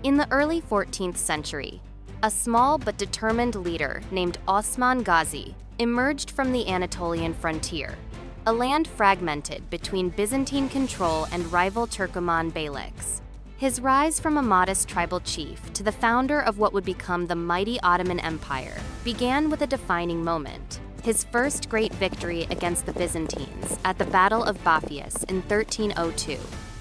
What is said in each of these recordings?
In the early 14th century, a small but determined leader named Osman Ghazi emerged from the Anatolian frontier, a land fragmented between Byzantine control and rival Turkoman beyliks. His rise from a modest tribal chief to the founder of what would become the mighty Ottoman Empire began with a defining moment: his first great victory against the Byzantines at the Battle of Baphius in 1302.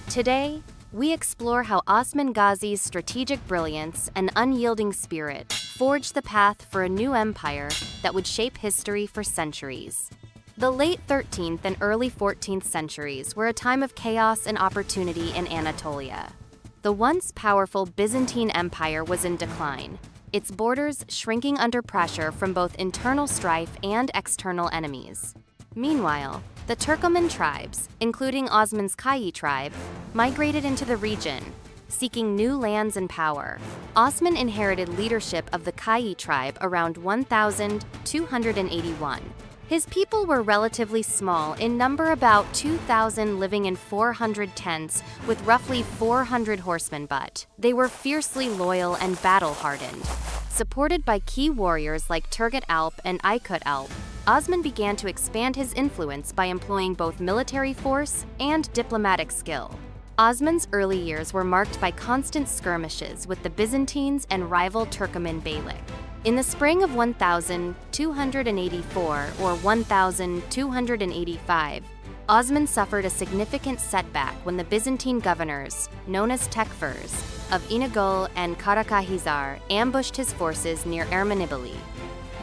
Today, we explore how Osman Ghazi's strategic brilliance and unyielding spirit forged the path for a new empire that would shape history for centuries. The late 13th and early 14th centuries were a time of chaos and opportunity in Anatolia. The once powerful Byzantine Empire was in decline, its borders shrinking under pressure from both internal strife and external enemies. Meanwhile, the Turkoman tribes, including Osman's Kayi tribe, migrated into the region, seeking new lands and power. Osman inherited leadership of the Kayi tribe around 1281. His people were relatively small, in number about 2,000, living in 400 tents with roughly 400 horsemen, but they were fiercely loyal and battle-hardened. Supported by key warriors like Turgut Alp and Aykut Alp, Osman began to expand his influence by employing both military force and diplomatic skill. Osman's early years were marked by constant skirmishes with the Byzantines and rival Turkoman beylik. In the spring of 1284 or 1285, Osman suffered a significant setback when the Byzantine governors, known as Tekfurs, of Inegöl and Karakahizar ambushed his forces near Ermenibeli.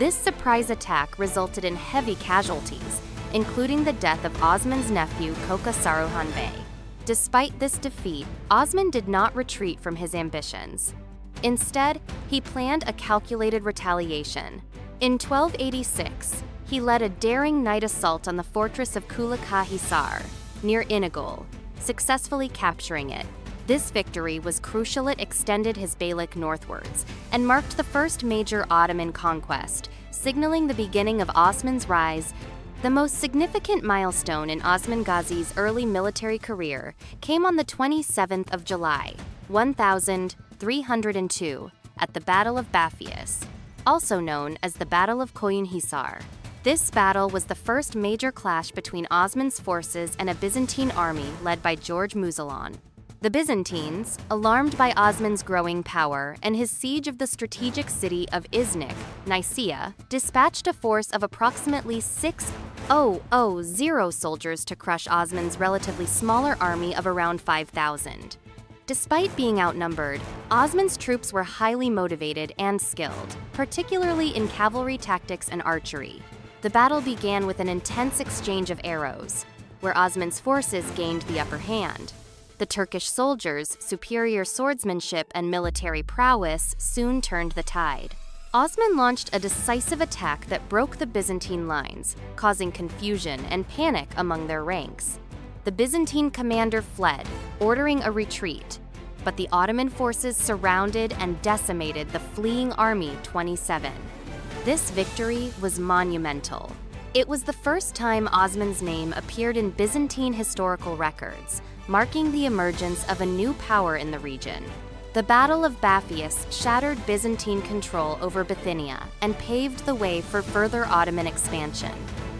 This surprise attack resulted in heavy casualties, including the death of Osman's nephew Koka Saruhan Bey. Despite this defeat, Osman did not retreat from his ambitions. Instead, he planned a calculated retaliation. In 1286, he led a daring night assault on the fortress of Kulakahisar, near Inegöl, successfully capturing it. This victory was crucial. It extended his beylik northwards and marked the first major Ottoman conquest, signaling the beginning of Osman's rise. The most significant milestone in Osman Ghazi's early military career came on the 27th of July, 1302, at the Battle of Baphius, also known as the Battle of Koyunhisar. This battle was the first major clash between Osman's forces and a Byzantine army led by George Muzalan. The Byzantines, alarmed by Osman's growing power and his siege of the strategic city of Iznik, Nicaea, dispatched a force of approximately 6,000 soldiers to crush Osman's relatively smaller army of around 5,000. Despite being outnumbered, Osman's troops were highly motivated and skilled, particularly in cavalry tactics and archery. The battle began with an intense exchange of arrows, where Osman's forces gained the upper hand. The Turkish soldiers' superior swordsmanship and military prowess soon turned the tide. Osman launched a decisive attack that broke the Byzantine lines, causing confusion and panic among their ranks. The Byzantine commander fled, ordering a retreat, but the Ottoman forces surrounded and decimated the fleeing army 27. This victory was monumental. It was the first time Osman's name appeared in Byzantine historical records, marking the emergence of a new power in the region. The Battle of Baphius shattered Byzantine control over Bithynia and paved the way for further Ottoman expansion.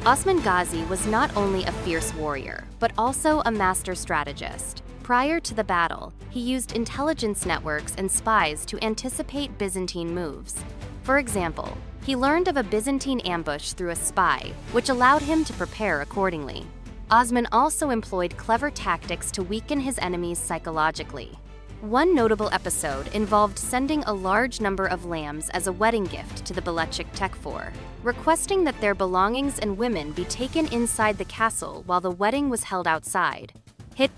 Osman Ghazi was not only a fierce warrior, but also a master strategist. Prior to the battle, he used intelligence networks and spies to anticipate Byzantine moves. For example, he learned of a Byzantine ambush through a spy, which allowed him to prepare accordingly. Osman also employed clever tactics to weaken his enemies psychologically. One notable episode involved sending a large number of lambs as a wedding gift to the Belechik Tekfur, requesting that their belongings and women be taken inside the castle while the wedding was held outside.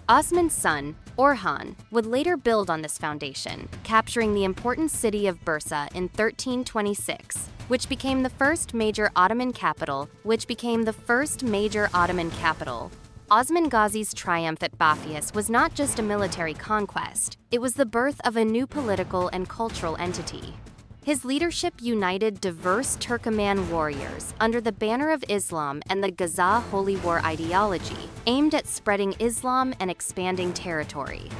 Osman's son, Orhan, would later build on this foundation, capturing the important city of Bursa in 1326, which became the first major Ottoman capital. Osman Ghazi's triumph at Baphius was not just a military conquest, it was the birth of a new political and cultural entity. His leadership united diverse Turkoman warriors under the banner of Islam and the Gaza Holy War ideology, aimed at spreading Islam and expanding territory.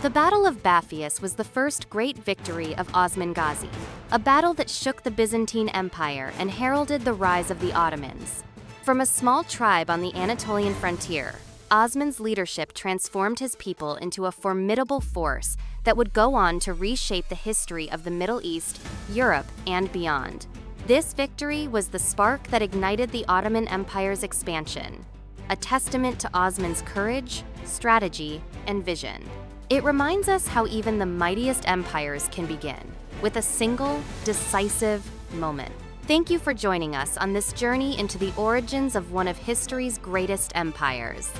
The Battle of Baphius was the first great victory of Osman Ghazi, a battle that shook the Byzantine Empire and heralded the rise of the Ottomans. From a small tribe on the Anatolian frontier, Osman's leadership transformed his people into a formidable force that would go on to reshape the history of the Middle East, Europe, and beyond. This victory was the spark that ignited the Ottoman Empire's expansion, a testament to Osman's courage, strategy, and vision. It reminds us how even the mightiest empires can begin, with a single, decisive moment. Thank you for joining us on this journey into the origins of one of history's greatest empires.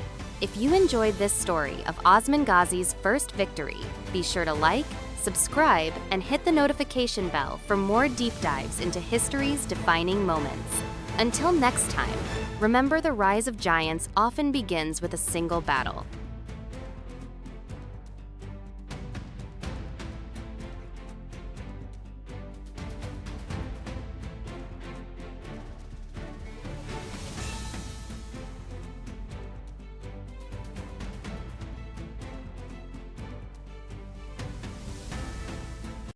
If you enjoyed this story of Osman Ghazi's first victory, be sure to like, subscribe, and hit the notification bell for more deep dives into history's defining moments. Until next time, remember the rise of giants often begins with a single battle.